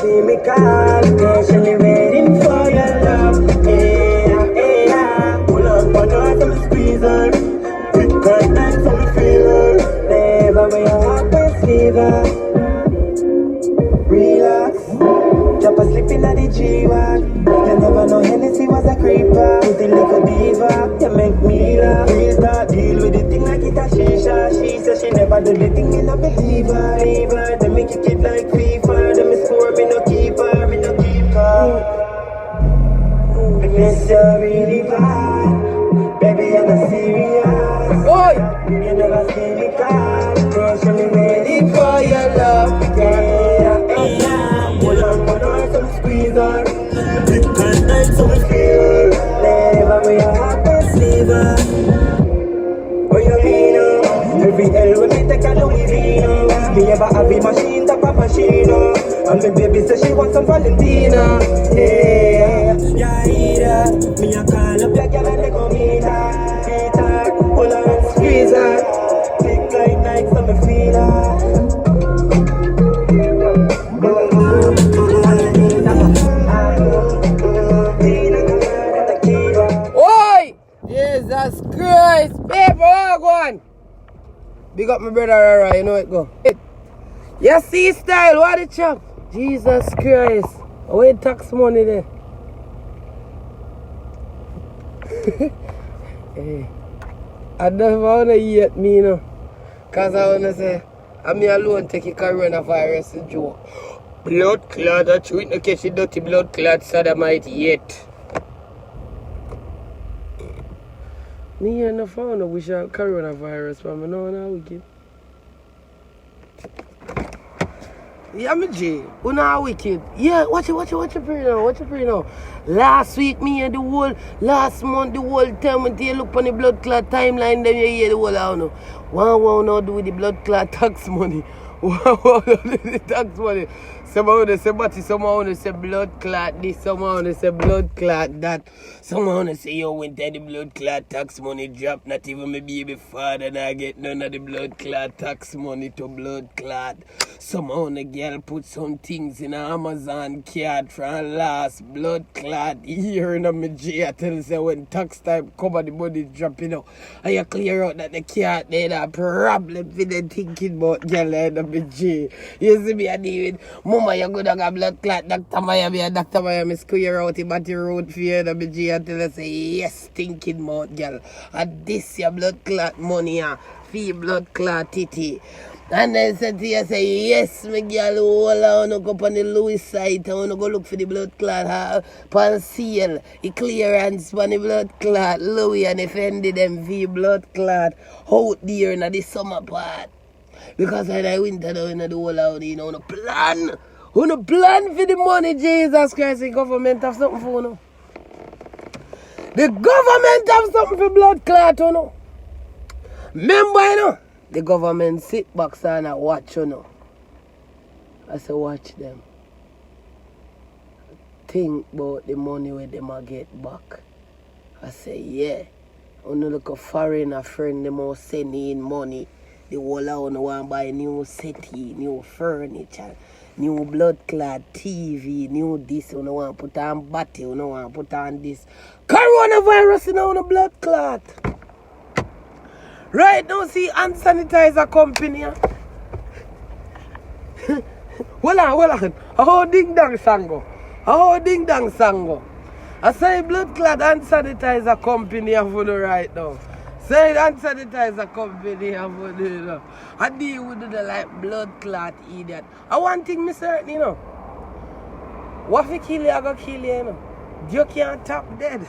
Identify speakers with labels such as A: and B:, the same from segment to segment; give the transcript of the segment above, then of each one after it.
A: see me call, patiently waiting for your love. Yeah. Pull up on her, some squeeze her. Thick and nice, some feel her. Never may your heart perceive her. Relax, drop a slip in the G-Wagon. You never know Hennessy was a creeper. Pretty little diva, you make me laugh. Real talk, deal with the thing like it a shisha. She said she never do the thing, me no believe her. Leave her, then me kick it like FIFA. Then me score, me no keep her, me no keep her. I miss you really bad, baby, I'm not serious.
B: Oi!
A: You never see me call, patiently waiting for your love. Yeah. Pull up on her, some squeeze her. Thick and nice, some feel her. Never may your heart perceive her. What you mean, every L when me take a Louis Vino. Me ever have a machine, top a machine. And my baby say she want some Valentina. Yeah, me a call up your girl and they go meet her. Beat her, pull her and squeeze her. Thick like Nike, so me feel her.
B: Oi! Jesus Christ! People, go on! Big up my brother, alright, you know it go. You see style, what the chop? Jesus Christ. Where tax money there? Hey. I don't wanna eat me, you know. Cause I wanna say, I'm me alone take a coronavirus joke. Blood clot, I treat no catch a dirty blood clot sodomite yet. Me and the phone, I wish I had coronavirus, but I know how wicked. Yeah, me G, you know how wicked. Yeah, watch it pre now. Last week, me and last month, the whole time, when you look on the blood clot timeline, then you hear the whole out now. One now do with the blood clot tax money. One do with the tax money. Someone they say Batty, someone they say blood clot this, someone they say blood clot that. Someone they say yo when the blood clot tax money drop, not even my baby father and I get none of the blood clot tax money to blood clot. Someone the girl put some things in an Amazon card from last blood clot year in my J. I tell you say when tax time cover the money drop, you know. And you clear out that the card they have problem with the thinking about girl in my J. You see me I deal with Mama, you go down a blood clot, Dr. Miami, and Dr. Miami square out him at the road for you, and G until I say, yes, thinking mouth, girl. And this your blood clot money, fee blood clot titty. And then said to you, say, yes, my girl, hold on, go up on the Louis site, I want to go look for the blood clot, pan seal, the clearance on the blood clot, Louis, and offended them fee blood clot, out there in the summer part. Because when I winter down in the whole out, you know, on a plan. On a plan for the money, Jesus Christ. The government have something for you. The government have something for blood clot, you know. Remember, you know, the government sit back and watch, you know. I say, watch them. Think about the money where they might get back. I say, yeah. When you look a foreigner friend, they must send in money. The whole house want to buy new settee, new furniture, new blood clot TV, new this, you want to put on batty, you want to put on this. Coronavirus in on the blood clot. Right now, see, hand sanitizer company. Hold on. How ding dang sango? I say blood clot hand sanitizer company for the right now. Say hand sanitizer company for the, you know. I deal with the like blood clot idiot. I one thing me certain, you know. What if kill you, I go kill you, you know. You can't top dead.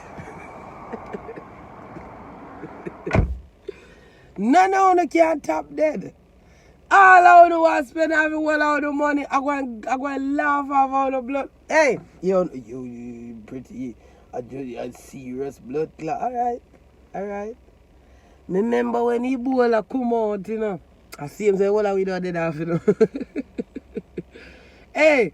B: None of you can't top dead. All I want to spend every one of the money, I go and laugh off all the blood. Hey, you pretty, a serious blood clot. Alright. Remember when Ebola come out, you know. I see him say, what we don't do that, you know. Hey,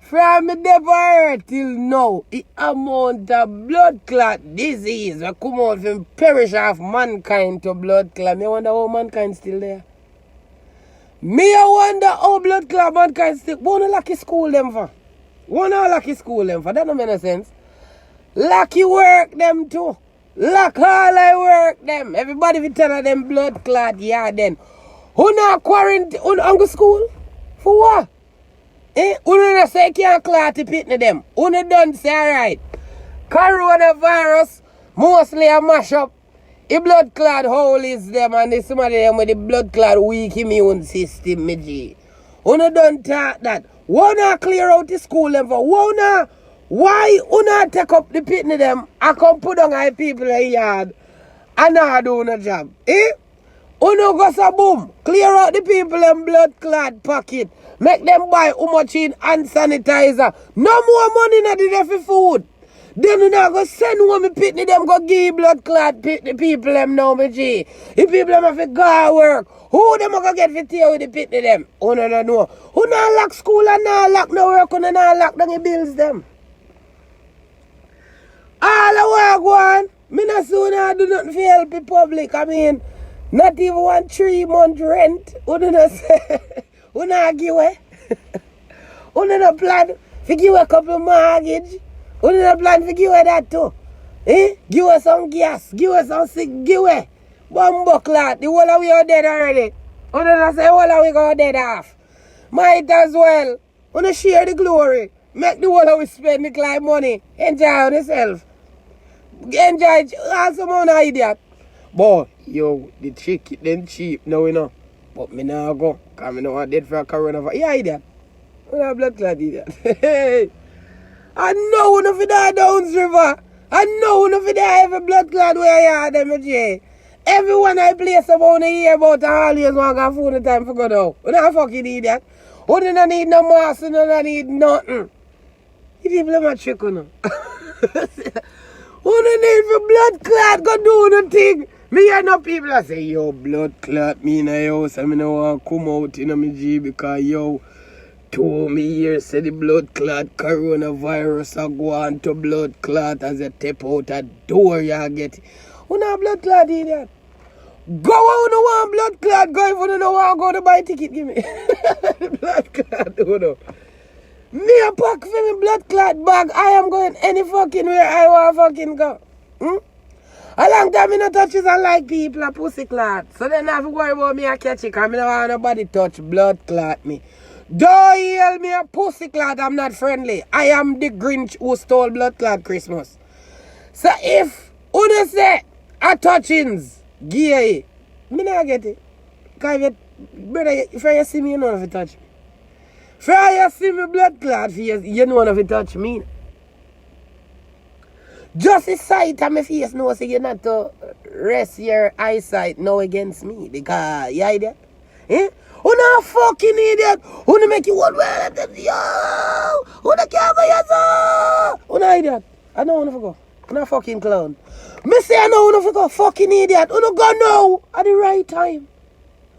B: from the devil till now, the amount of blood clot disease that come out from perish of mankind to blood clot. Me wonder how mankind still there. Me I wonder how blood clot mankind still. But you lucky school them for. One all lucky school them for that don't make no sense. Lucky work them too. Lock all I work them. Everybody will tell them blood clot, yeah then. Who not quarantine on school? For what? Who not say can't clot the pitney them? Who not done say alright. Coronavirus mostly a mash up. The blood clot hole is them and the some of them with the blood clot weak immune system, me G. Who not done talk that? Who not clear out the school them for? Who not? Why you not take up the pitney them and come put on our people in yard and not do no job? Uno go so boom, clear out the people in blood clot pocket, make them buy how much in hand sanitizer. No more money na the for food. Then you not go send one me pitney them go give blood clot pitney people them now, me G. The people them have to go work. Who them go get for tear with the pitney them? Uno don't know. Who not lock school and not lock no work, uno not lock down the bills them. All the work one, me not soon I do nothing for help the public. I mean, not even 1 3-month rent. Who do not say? Who not give away? Who do not plan to give a couple mortgage? Who do not plan to give away that too? Give us some gas, give us some sick, give away. Bumbo clot, the whole of we are dead already. Who do not say whole of we go dead off? Might as well. Who not share the glory. Make the whole of we spend the client money. Enjoy yourself. Enjoy also amount of idiot. Boy, yo, the chicken them cheap now, you know. But me now go, because me know I'm dead for a coronavirus. Yeah, idiot. I'm a blood clot idiot. I know one of die Downs River. I know one of die every blood clot where I are them, J. Everyone I place about a year about always want to phone the time for go down. We're not fucking idiot. We don't need no mask, we don't need nothing. You people are not trick, you know. Who don't need for blood clot go do nothing? Me hear no people that say, yo, blood clot me in a house and me no want to come out in my G because, yo, 2 me here say the blood clot coronavirus a go on to blood clot as you step out a door you get it. Who not blood clot idiot? Go out no want blood clot, go if you don't want to go to buy ticket, give me. Blood clot, who know. Me a pack for me blood clot bag. I am going any fucking where I want to fucking go. A long time I no touches and like people a pussy clot. So then I have to worry about me a catch it because I don't want nobody touch blood clot me. Don't yell me a pussy clot, I'm not friendly. I am the Grinch who stole blood clot Christmas. So if you say a touchings, gay, me not get it. Because if you see me, you know if you touch me. If you see me blood clot, you know if you touch me. Just the sight of my face knows so you're not to rest your eyesight now against me. Because, you idiot? Who not fucking idiot? Who not make you one way? Yo! Who not can't go yes? Who not idiot? I know who not go. Who not fucking clown. Me say I know who not go. Fucking idiot. Who not go now? At the right time.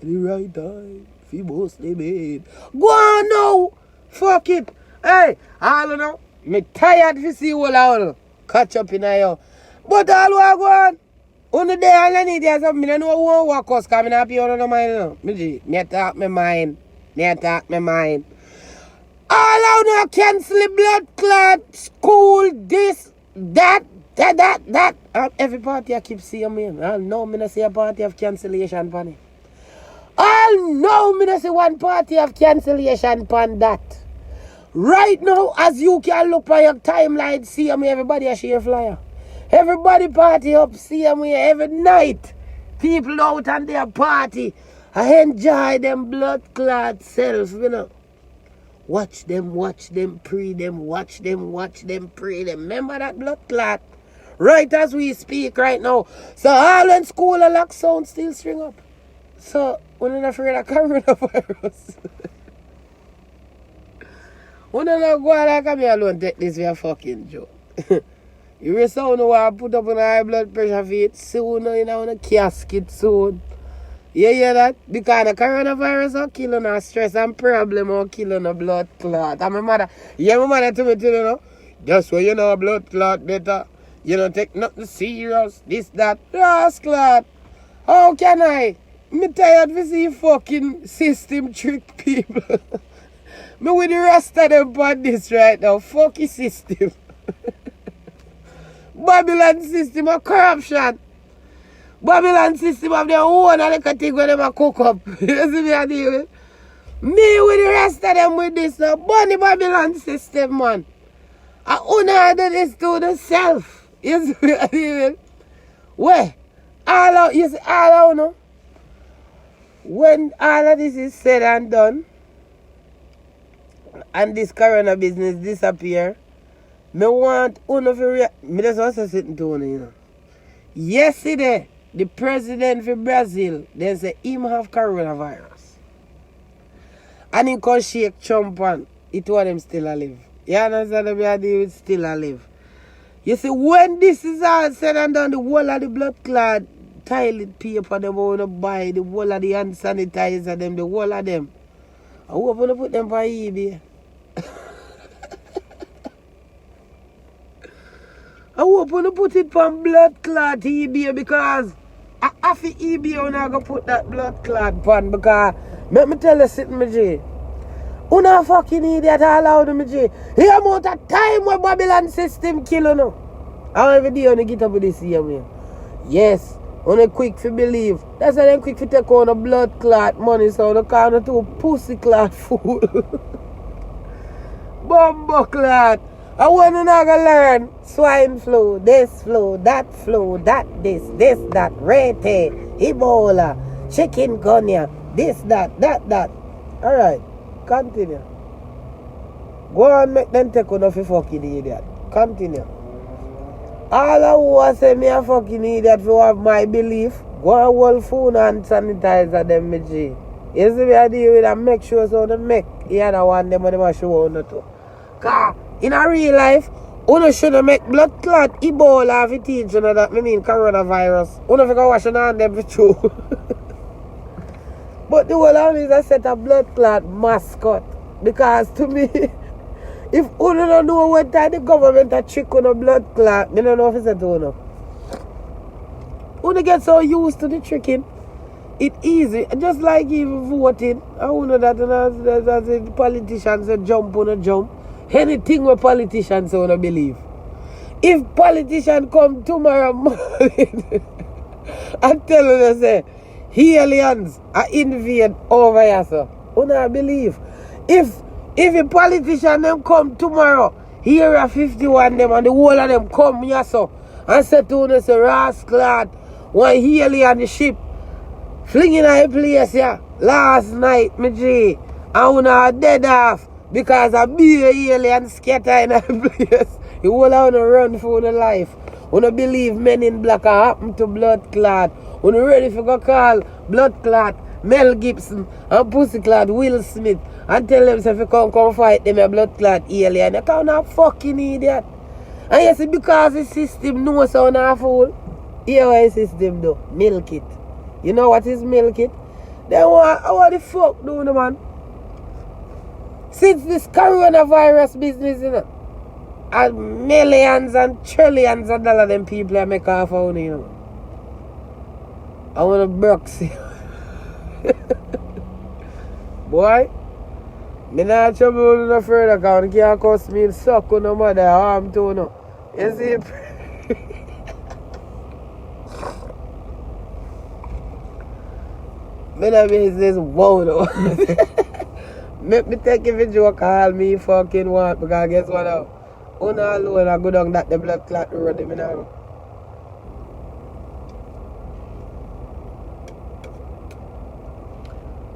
B: At the right time. If you mostly made. Go on now. Fuck it. Hey, I don't know. Me tired to see all out. Catch up in here. But all I go on. On the day I need there something, I know who walk us because I don't pay no mind. Me talk my mind. Me talk my mind. All out now cancel blood clot, school, this, that. Every party I keep seeing me. I know me not see a party of cancellation pan it. I know me not see one party of cancellation pan that. Right now, as you can look by your timeline, see me, everybody a share flyer. Everybody party up, see me every night. People out on their party. I enjoy them blood clot self, you know. Watch them, pray them, watch them, pray them. Remember that blood clot? Right as we speak right now. So all in school a lock sound still string up. So, we're not afraid of coronavirus. We're not going to come here alone take this for a fucking joke. You will sound want to put up on high blood pressure for it soon, you know, in a casket soon. You hear that? Because the coronavirus will kill on a stress and problem will kill on a blood clot. And my mother told me, you know, that's why you know a blood clot better. You don't take nothing serious, this, that, blood clot. How can I? Me tired to see fucking system trick people. Me with the rest of them on this right now. Fuck your system. Babylon system of corruption. Babylon system of their own and they thing when them a cook up. You see me I deal with? Me with the rest of them with this now. Bunny Babylon system, man. I honor this to the self. You see me I deal with? Where? All out, you see, all out, no? When all of this is said and done, and this corona business disappear, me want uno for me just want to say something to you know. Yesterday, the president of Brazil, they say him have coronavirus. And he can shake Trump and it was them still alive. You understand what I deal with? Still alive. You see, when this is all said and done, the whole of the blood clot toilet paper them want to buy, the whole of the hand sanitizer them, the whole of them. I hope to put them on eBay. I hope to put it on blood clot eBay because after eBay I'm not going to put that blood clot on because let me tell you something, my G. You not fucking idiot all out, my G. The amount of time where Babylon system kill you know. How every day you get up with this here, man. Yes, on a quick to believe. That's why they quick to take on a blood clot money so they call it to pussy clot fool. Bumbo clot. I want to not learn swine flu, this flu, that this, that, rete, Ebola, chikungunya, this, that. Alright, continue. Go on, make them take on a fucking idiot. Continue. All I want to say me a fucking idiot for have my belief. Go and hold phone and sanitizer them, me G. You see me I deal with and make sure so they make the other one them and them a show on too. Cause in a real life, you shouldn't make blood clot Ebola if you teach you know that me mean coronavirus. You don't wash your hand them for true. But the whole of it is a set of blood clot mascot. Because to me, if you don't know what time the government a trick on a blood clot, I don't know if it's a donor. You get so used to the tricking, it's easy. Just like even voting. I know that as the politicians jump on a jump. Anything where politicians want to believe. If politicians come tomorrow morning and tell you they say, aliens are invade over here, so you not believe. If a politician them come tomorrow, here are 51 them and the whole of them come here so and say to you, say, rascal, one alien the ship flinging a place here last night, me G, and you not dead off. Because a big alien scatter in a place. You will have to run for your life. You don't believe men in black are happen to blood clot. You not ready for go call blood clot Mel Gibson and pussy clot Will Smith and tell them if you come fight them a blood clot alien. You can't not fucking idiot. And you see because the system knows how not fool. Here what the system do. Milk it. You know what is milk it? Then what the fuck do the man? Since this coronavirus business, you know, and millions and trillions of dollars them people make off on you know. I want to box you. Boy, me not trouble no further because you can't cost me suck on no mother harm to no. You see? Me not business wow though. Make me take a video call me fucking want because guess what now? Una alone I go down that the blood clot road them now.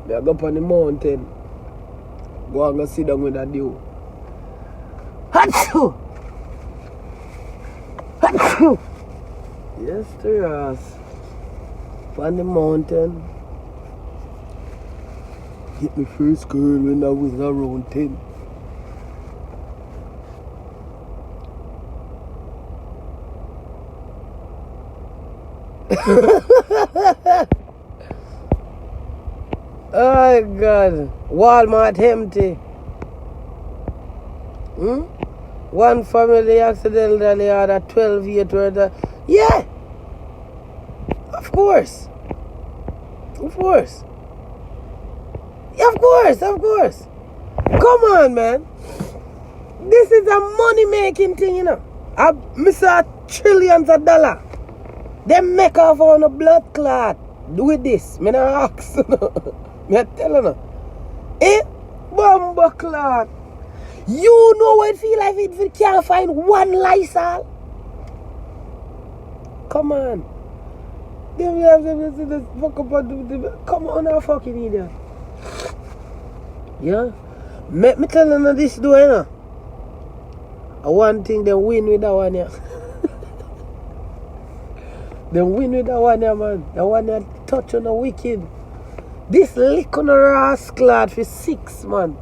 B: Me I go up on the mountain. Go and go sit down with that dude. Achoo! Achoo! Yes, Terrace. On the mountain. Hit my first girl when I was around 10. Oh God, Walmart empty. One family accidentally had a 12-year to yeah. Of course. Of course. Yeah, of course. Come on, man. This is a money-making thing, you know. I saw trillions of dollars. They make off on a blood clot with this. Me not ask, you know. Me tell you. Bomba clot. You know what it feel like if you can't find one Lysol? Come on. Come on now, fucking idiot. Yeah? Me tell you this do, you know. One thing, they win with that one, yeah. They win with that one, yeah, man. That one, yeah, touch on the wicked. This lick on the rascal for 6 months.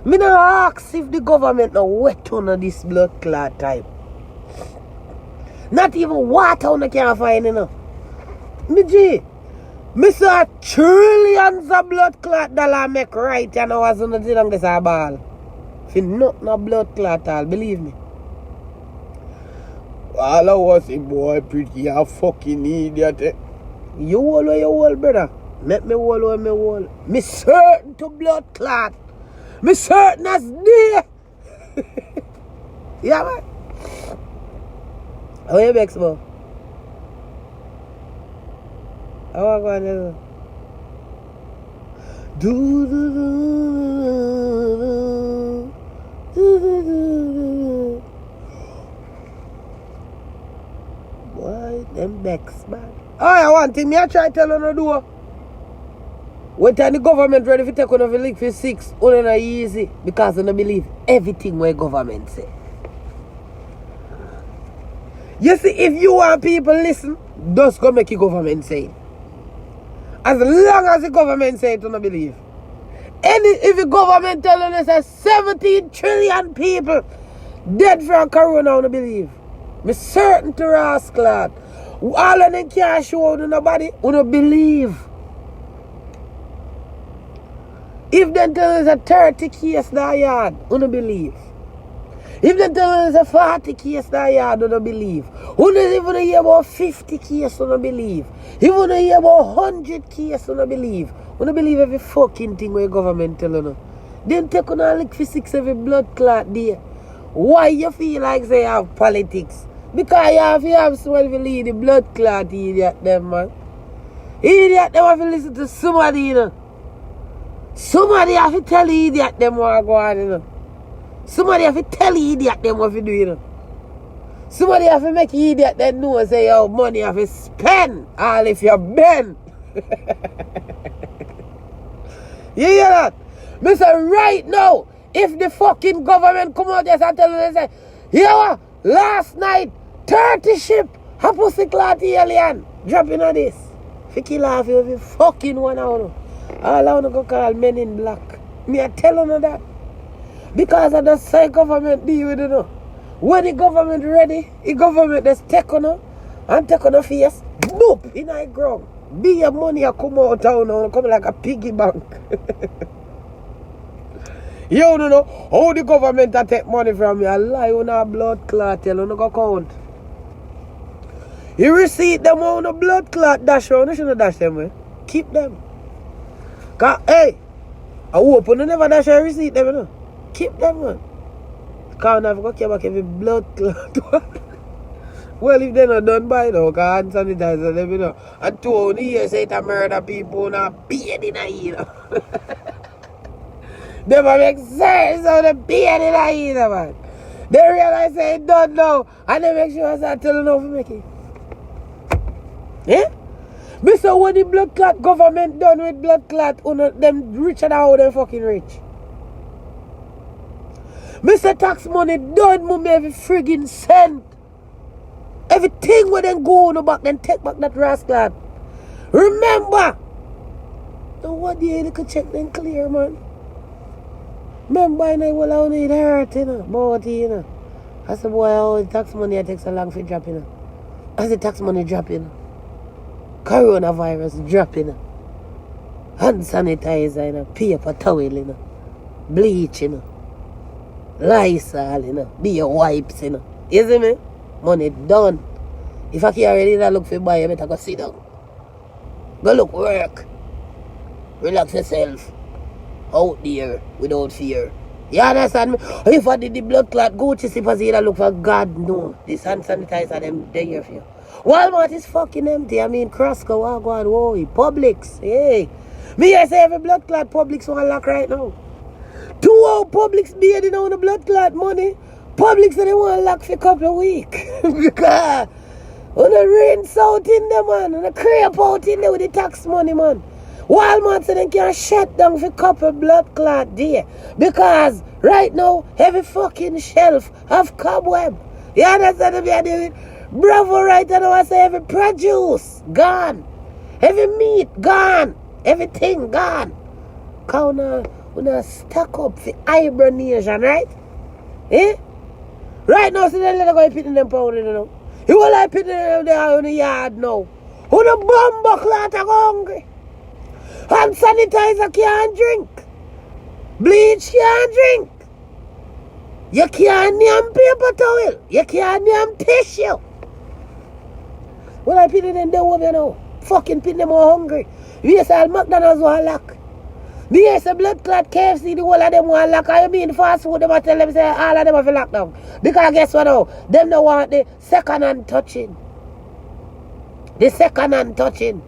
B: Me no ask if the government no wet on this blood clot type. Not even water on the can't find, you know. Me G, me saw trillions of blood clot dollar make right, and I was on the thing on this ball. For not no blood clot all, believe me. All I was a boy pretty a fucking idiot. Eh? You all where you all, brother. Make me all where me all. Me certain to blood clot. Me certain as there. Yeah, man. How you vex, bro? How I go to do? Boy, them vex, man. Oh, I want thing. Me I try tell you no do. When time the government ready to take on a leak for 6, only not easy because they don't believe everything what government say. You see, if you want people listen, just go make your government say it. As long as the government say it, you don't believe. If the government telling us that 17 trillion people dead from corona, you don't believe. I'm certain to rascal. All of them can't show you nobody, you don't believe. If they tell us a 30 case that yard, you don't believe. If they tell us a 40 case that yard, you don't believe. You don't even hear about 50 case, you don't believe. If you don't hear about 100 case, you don't believe. You don't believe every fucking thing where the government tell you. Then take on a lick for 6 every blood clot there. Why you feel like say you have politics? Because you have someone to lead the blood clot idiot them, man. Idiot them have to listen to somebody, you know. Somebody have to tell the idiot them what go on, you know. Somebody have to tell the idiot them what to do, you know. Somebody have to make the idiot that know and say, yo, money have to spend all if you bend. You hear that? Me say right now, if the fucking government come out there and tell them, they say, yo, last night, 30 ship, a pussy clot alien, dropping on this. If you kill off you, you fucking one hour. All I want to go call Men in Black. Me I tell you that. Because of the same government deal with it. When the government ready, the government just take on her and take on her face, boop, in the ground. Be your money a come out of town and come like a piggy bank. You don't know how the government a take money from you. A lie on a blood clot, tell you no go count. You receipt them on a blood clot dash around, you shouldn't dash them, man. Keep them. Cause, hey, I open you never dash a receipt them, you know. Keep them, man. Cause I never go back every blood clot. Well, if they're not done by now, cause hand sanitizer them, you know. And 2 only years say to murder people not beard in a year. Never make sense how the beard in a year, man. They realize they ain't done now. And they make sure I start telling them to make it. Eh? Me say when the blood clot government done with blood clot, them richer than how they fucking rich. Me say tax money done move every friggin' cent. Everything where them go on the back, then take back that rascal. Remember! Now what day you could check them clear, man? Remember I know well I need hurt, you know, about you know. I said boy how the tax money takes so long for dropping, you know. As the tax money dropping. Coronavirus dropping. Hand sanitizer, you know, paper towel, you know, bleach, you know, Lysol, you know, be your wipes, you know. You see me? Money done. If I can't already look for buy, you better go sit down. Go look work. Relax yourself. Out there without fear. You understand me? If I did the blood clot, Gucci slippers, you look for God, no. This hand sanitizer, them, they here for you. Walmart is fucking empty. I mean, Costco, Wagwan, Woy, Publix, hey. Me, I say every blood clot, Publix one lock right now. 2 hour Publix bidding on the blood clot money. Publix they want lock for a couple of weeks. Because on the rinse out in there, man. On the creep out in there with the tax money, man. Walmart so they can shut down for a couple blood clot there. Because right now, every fucking shelf have cobweb. You understand what I'm doing? Bravo right now, I say every produce gone. Every meat gone. Everything gone. Because we stack up for hibernation, right? Eh? Right now, so they let go put in them powder, you know. You will like put them there in the yard now. Who the bumbo clot are hungry? Hand sanitizer can't drink. Bleach can't drink. You can't name paper towel. You can't name tissue. Well, I put it in there, you know. Fucking put them all hungry. You say McDonald's will lock. Me say blood clot KFC, the whole of them want lock. I mean fast food, them tell them say all of them have locked down. Because guess what now? Them don't want the second hand touching. The second hand touching.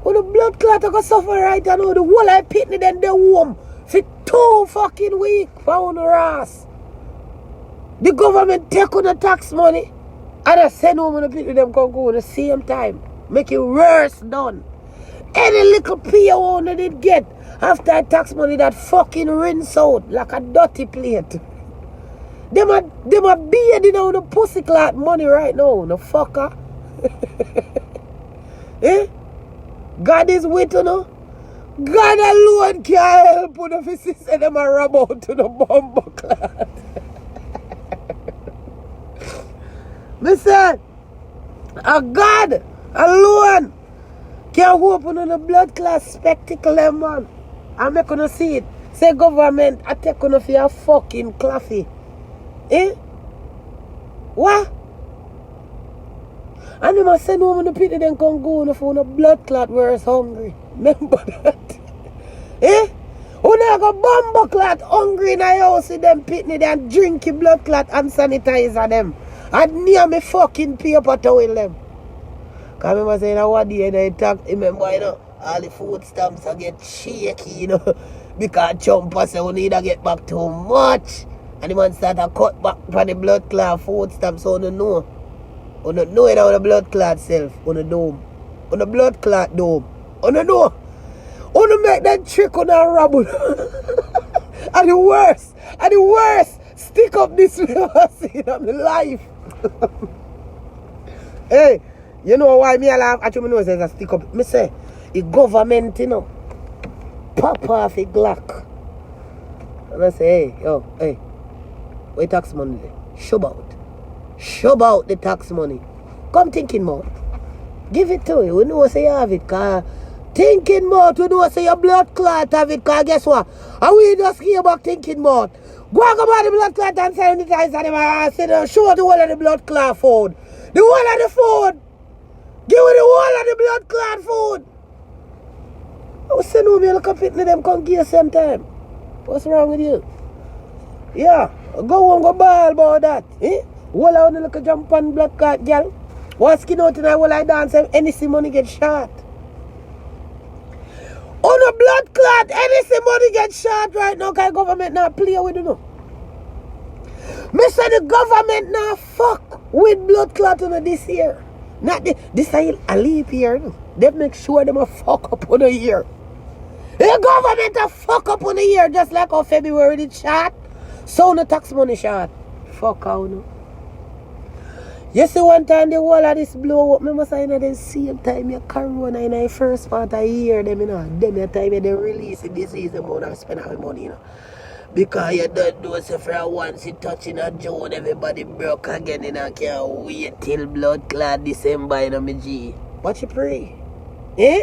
B: When the blood clot are going to suffer right now, the whole of pitney then they warm for 2 fucking weeks for the ass. The government take on the tax money and I send home the people them come go at the same time. Make it worse done. Any little PO that did get after tax money that fucking rinse out like a dirty plate. Them are bearding on the pussy clot money right now, the fucker. Eh? God is with you, no? God alone can help you if he say them a rub out to the bumbo clot. Me say, a God alone can open on the blood clot spectacle, them, man. I'm not gonna see it. Say government, I take on for your fucking coffee. Eh? What? And they must send home the people then come go on for the blood clot where it's hungry. Remember that? Eh? When I go bumbo clot hungry in the house with them pitney then drink your blood clot and sanitizer them. And near me fucking paper towel them. Because I remember saying what day they talk, remember, you know, all the food stamps are get shaky, you know. Because Chumpa say we need to get back too much. And the man start to cut back for the blood clot food stamps so you know. You don't know it on the blood clot self, on the dome. On the blood clot dome. You don't know. You make that trick on a rubble. And the worst, stick up this way I've seen in my life. Hey, you know why me I laugh? Actually, I know it's a stick up. Me say, the government, you know, pop off a Glock. And I say, hey, where tax money? Shove out the tax money. Come thinking more. Give it to you. We know say you have it. Cause thinking more. We know say your blood clot have it. Cause guess what? And we just hear about thinking more. Go and about the blood clot and sanitize them and say, show the whole of the blood clot food. The whole of the food. Give me the whole of the blood clot food. I was saying, no, me look up at them come give you some time. What's wrong with you? Yeah. Go on, go ball about that. Eh? Whole of the look jump on blood clot, girl. What skin out tonight while I dance and any money get shot. On a blood clot, any money get shot right now because government not play with you know. Me say the government not fuck with blood clot on this year. Not this is a leap year. No? They make sure them a fuck up on the year. The government a fuck up on the year just like how February did shot. So no tax money shot. Fuck out no. You see one time the whole of this blow up, I must say at the same time your corona in the first part of the year, them, you know, them the time they release the disease, the amount of spend our money, you know. Because you don't do so for once you touching a June, everybody broke again, and I can't wait till blood clot December, you know, my G. What you pray? Eh?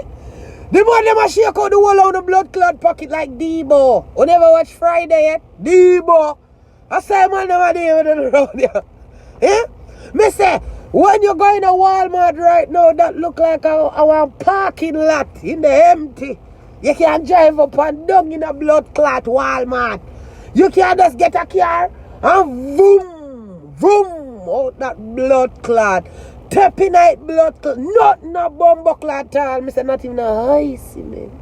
B: The man them a shake out the whole of the blood clot pocket like Debo. You never watch Friday yet? Debo. I say man them a day with them around here. Eh? Me say, when you go in a Walmart right now, that look like our parking lot in the empty. You can drive up and down in a blood clot Walmart. You can just get a car and vroom, vroom out that blood clot. Tapping night blood clot. Nothing a bumbuckle at all. Me say not even a high cement.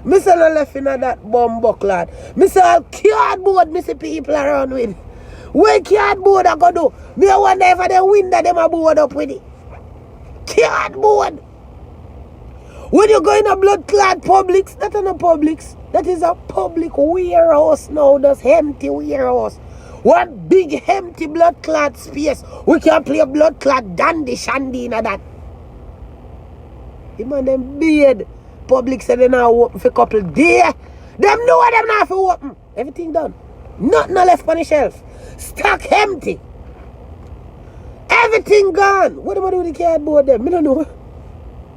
B: Me say no left in that bumbuckle. Me say all cardboard me see people around with. What cardboard I go do? Me I wonder if the window them a board up with it. Cardboard. When you go in a blood clot Publix, that is not Publix. That is a public warehouse now. That's empty warehouse. One big empty blood clot space. We can play blood clot dandy shandy in that. The man them beard. Public said they now open for a couple days. Them know them now for open. Everything done. Nothing left on the shelf. Stock empty. Everything gone. What am I doing with the cardboard them? I don't know.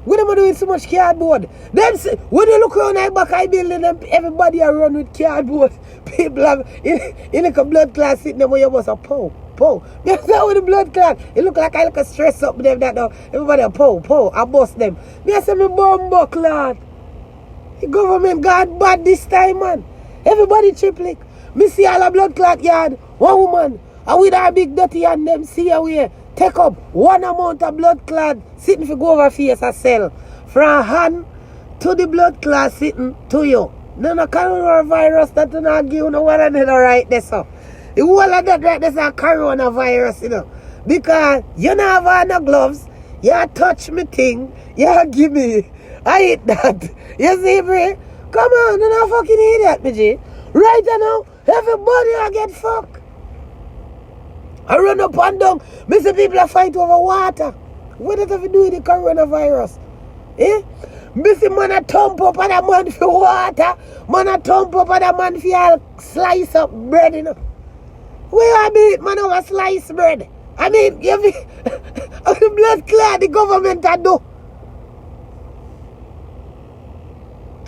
B: What am I doing with so much cardboard? Them say, when you look around the back I building them, everybody are run with cardboard. People have in like a blood clot sitting there where you was a pow. That's how with the blood clot. It look like I look a stress up them that now. Everybody a pow. I bust them. Me I say me bumbo clot. The government got bad this time, man. Everybody triple. Me see all a blood clot yard. One woman. And with her big dirty and them see her way. Take up one amount of blood clot sitting for go over face a cell. From hand to the blood clot sitting to you. No coronavirus that do not give you no one another right there, so. The whole of that right there is a coronavirus, you know. Because you don't have no gloves, you touch me thing, you give me, I eat that. You see, bro? Come on, you're not fucking idiot, me G. Right now, everybody I get fucked. I run up and down. Me see people are fight over water. What does it have to do with the coronavirus? Eh? Me see man a thump up and a man for water. Man a thump up and a man for all slice up bread, you know. Where I mean, man over slice bread. I mean, you mean, the blood clot the government a do.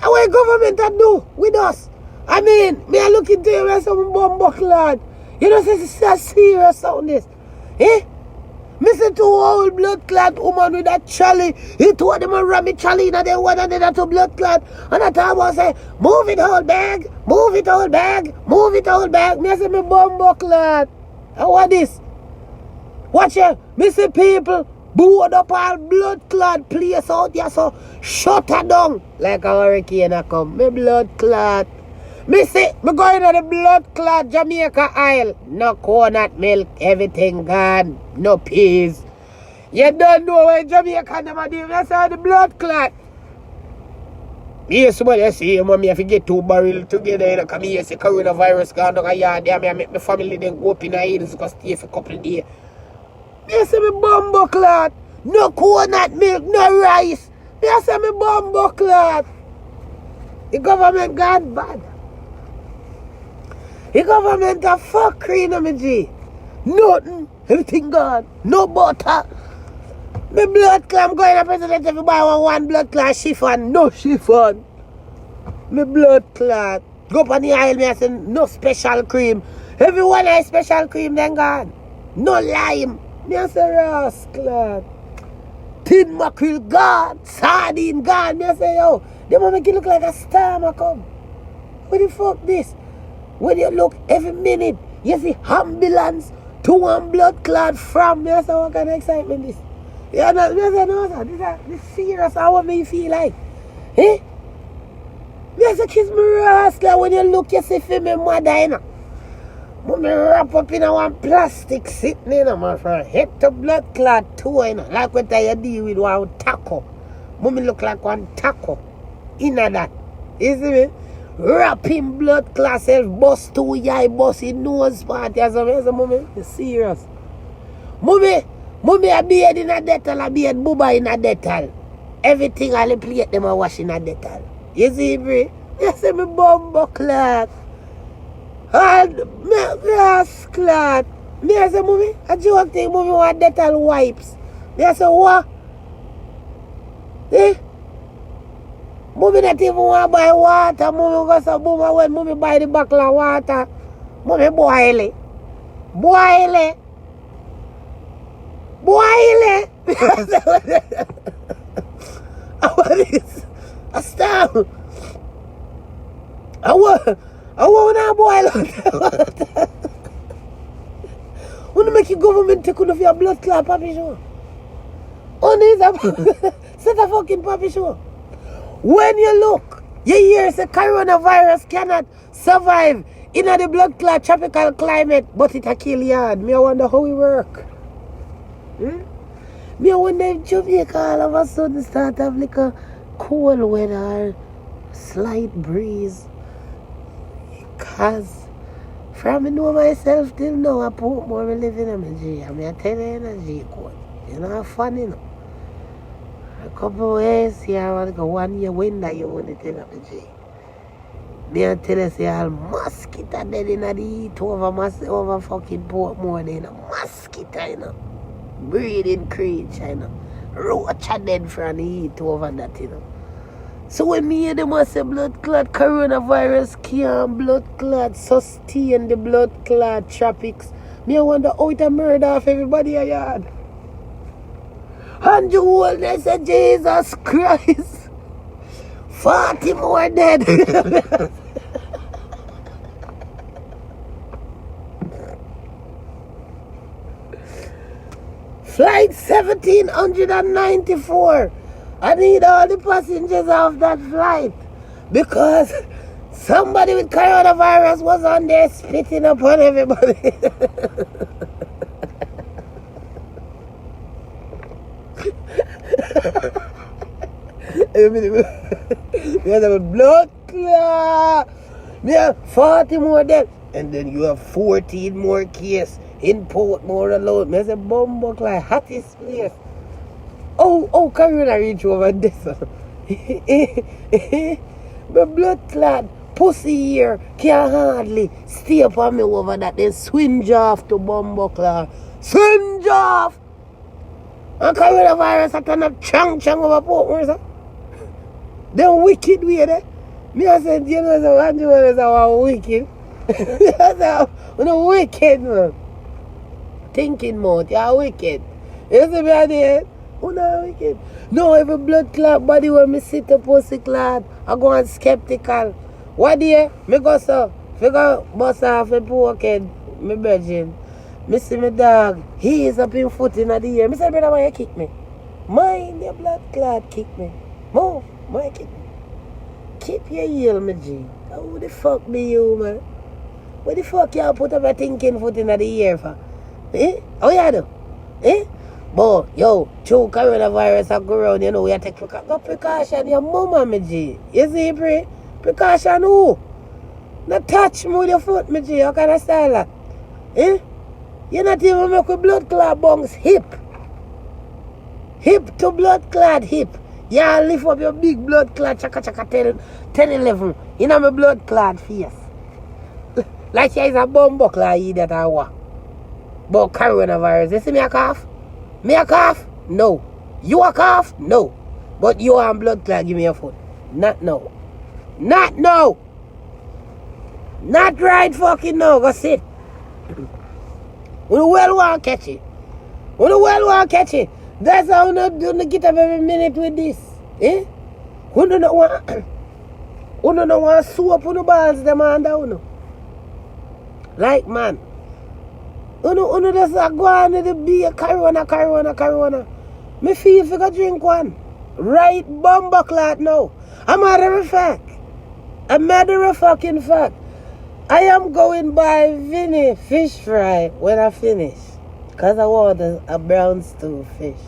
B: And what government a do with us? I mean, me a look into you as some bumbo clot. You know, this is serious sound this. Eh? Me see two old blood clot woman with that chally. He told them a ram chally and they one and then to blood clot. And I thought I say, move it whole bag, move it whole bag, move it whole bag. Me say me bumbo clot. And what this? Watch it. Me see people board up all blood clot place out here so shut her down like a hurricane a come. Me blood clot. Me say, me going to the blood clot Jamaica aisle. No coconut milk, everything gone. No peas. You don't know where Jamaica them are doing. That's how the blood clot. Yes, somebody I see, mommy, if you get 2 barrels together, you know, come here, see coronavirus gone down a yard there, I make my family then go up in the hills because stay for a couple of days. Me say me bumbo clot. No coconut milk, no rice. Me say me bumbo clot. The government gone bad. The government a fuckery, you know me G. Nothing. Everything gone. No butter. My blood clot, I'm going to president everybody want one blood clot chiffon. No chiffon. My blood clot. Go up on the aisle, me I say no special cream. Everyone has special cream, then gone. No lime. Me I say rascal. Tin mackerel gone. Sardine gone. Me I say yo. They want make it look like a storm a come. What the fuck this? When you look every minute, you see ambulance to one blood clot from me. I say, what kind of excitement this? Yeah, no, I say, no, sir, this is serious. How me feel like? Eh? Me say, kiss me rascal. When you look, you see for me mother, you know. Me wrap up in a one plastic sitting, you know, my friend. Head to blood clot too, you know. Like what I deal with one taco. Me look like one taco. In that. You see me? Wrapping blood clot self, bust 2 eye, bust in nose part. As a moment, it's serious. Mommy, I beard in a Dettol, I beard booba in a Dettol. Everything I plate them I wash in a Dettol. You see me? You see me bumbo clot. And me grass clot. Me I say, mommy, I joke thing, mommy want Dettol wipes. Me I say, what? Eh? Mommy not even want to buy water. Mommy go say, boom, when mommy buy the bottle of water, mommy boil it. Boil it. Boil it. What is a storm? I want to boil out. When you make your government take off your blood clot, Papi Show. Only is a set a fucking Papi Show. When you look, you hear the coronavirus cannot survive in the blood clot tropical climate, but it a kill yard. Me I wonder how it work. Me I wonder if Jamaica all of a sudden start have like a cold weather, slight breeze. Cause from me know myself till now, I put more me living in my G. I mean, I tell you in a G code. You know, fun, you know. A couple of years here, I want to go 1 year window, you want to tell me G. Me I tell you, say, all mosquito dead in the heat over fucking Portmore, you know. Mosquito, you know. Breathing creature, you know. Roach are dead from the heat over that, you know. So when me hear them say blood clot coronavirus can't blood clot sustain the blood clot tropics, me I wonder how it a murder of everybody a yard. And the whole they say Jesus Christ 40 more dead. Flight 1794. I need all the passengers off that flight because somebody with coronavirus was on there spitting upon everybody. We have a blood clot. We have 40 more dead. And then you have 14 more cases in Portmore alone. There's a bumbo like hottest place. Oh, Corona reach over this. My blood clot pussy here can't hardly stay upon me over that. Then swinge off to Bumbuckler. Swinge off! And coronavirus I turn up chang over Portmore, sir. Them wicked way there. Me I said, you know, so Andrew is our wicked. You're wicked, man. Thinking mode, you're wicked. You see me at the end? Oh, no, wicked. No, every blood clot body when me sit a pussy clot, I go on skeptical. What day? Me go so, figure bust off a poor kid, me virgin. Me see me dog, he is up in foot in the air. Me say, brother, why you kick me? Mind your blood clot kick me. Move, why you kick me? Keep your heel, me G. Who the fuck be you, man? What the fuck you put up a thinking foot in the air for? Eh? How you do? Eh? But, yo, through coronavirus I go around, you know, we have to take precaution. Your mama, me G. You see, pray? Precaution who? Not touch me with your foot, me G. How can I style that? Eh? You not even make with blood clot bungs hip. Hip to blood clot hip. You lift up your big blood clot chaka 10-11. You know my blood clot face. Like you is a bumbuckler you that I want. But coronavirus, you see me a cough? Me a cough? No. You a cough? No. But you and blood clot give me a foot. Not no. Not no. Not right fucking no. Go sit. We well want to catch it. We well want to catch it. That's how we don't get up every minute with this. Eh? We don't want to sew up on the balls them under uno. Like man. Uno just go on to the beer, corona. Me feel if you go drink one. Right bumbuckler now. A matter of fact. I am going by Vinny fish fry when I finish. Because I want a brown stew fish.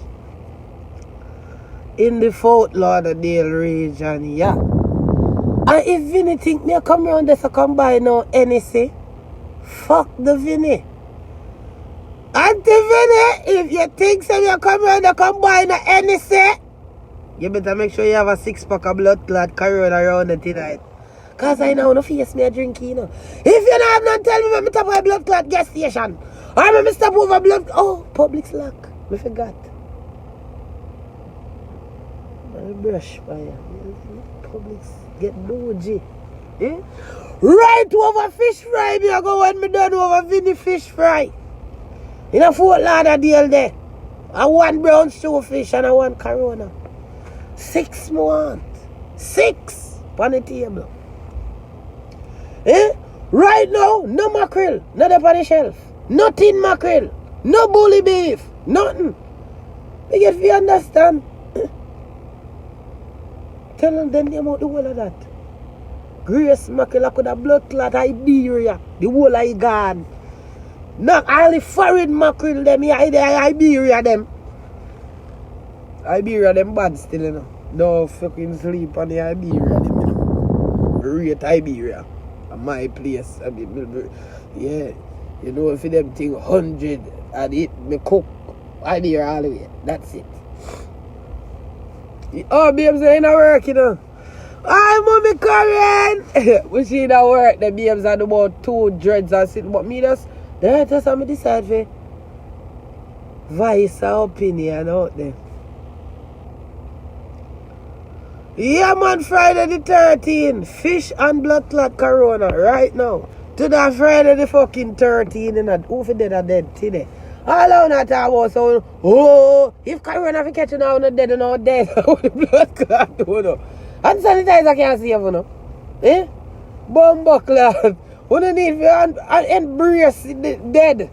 B: In the Fort Lauderdale region, yeah. And if Vinny think me come around there to come by now NEC, fuck the Vinny. Auntie Vinny, if you think so you come around there come by now NEC, you better make sure you have a 6-pack of blood clot carrying around it tonight. Because I know no face me a drink, you know. If you don't have none, tell me when me stop by blood clot gas station. Or when me stop over blood... Oh, public slack. Me forgot. I brush by you. Public get bougie. Eh? Right over fish fry, me I go when me done over Vinny fish fry. In a Fort Lauderdale there. I want brown stew fish and I want corona. 6 more. 6 on the table. Right now, no mackerel, not up on the shelf. Nothing mackerel, no bully beef, nothing. You get to understand. Tell them about the whole of that. Grace mackerel could have blood clot Iberia, the whole of gone. Not all the foreign mackerel them, Iberia them. Iberia them bad still, you know. No fucking sleep on the Iberia them, you know. Rate Iberia. At my place. I mean, yeah. You know, if them thing 100 and it me cook Iberia all the way. That's it. Oh, babes ain't work, you know. Hi, mommy Karen. We see that work. The babes had about 2 dreads and sit. But me just I'm decide for voice our opinion out there. Yeah, man, Friday the 13th. Fish and blood clot corona right now. To that Friday the fucking 13th. And who for dead are dead today. All I want to talk about so, oh, if corona fi catch you now, not dead, not dead. Blood clot, you know. And sanitizer can't save, you know. Eh? Bomba clot. We don't need to embrace the dead.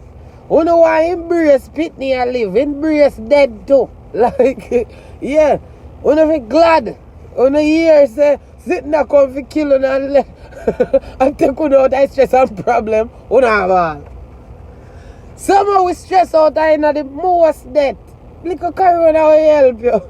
B: We don't want to embrace Pitney and live. Embrace dead too. Like, yeah. We don't feel glad. We don't hear say, sitting there come for killing and and take out that stress and problem. We don't have all. Somehow we stress out in the most death. Little corona will help you.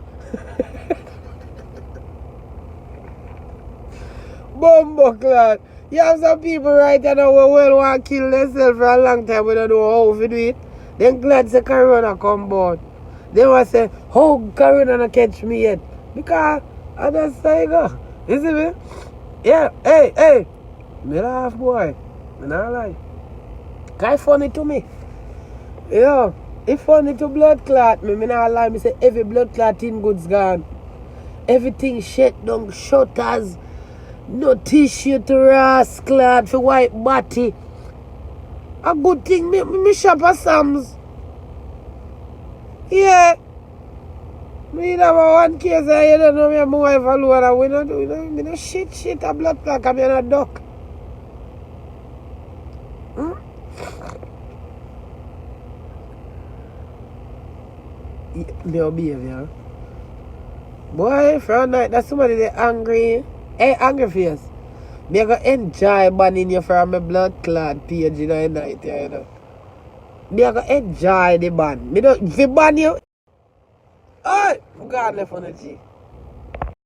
B: Bumbo clan. You have some people right now who will want to kill themselves for a long time. We don't know how to do it. Then glad the corona come board. They will say, how corona not catch me yet? Because I just say go. You see me? Yeah, hey. Me laugh boy. Me not lie. It's funny to me. Yeah, it's funny to blood clot me. Me not lie. Me say every blood clot in goods gone. Everything shut down, shutters. No tissue to ras clot for white body. A good thing, me shop at Sam's. Yeah. Me have one case and you don't know me and my wife alone and we don't do no shit a blood clot and me and a duck. Me behave, yeah. Boy, for a night, that's somebody that angry. Hey, angry face. Me go enjoy banning you from my blood clot page in the night, you know. Me go enjoy the ban. Me don't, if you ban you, oh, God left on the G.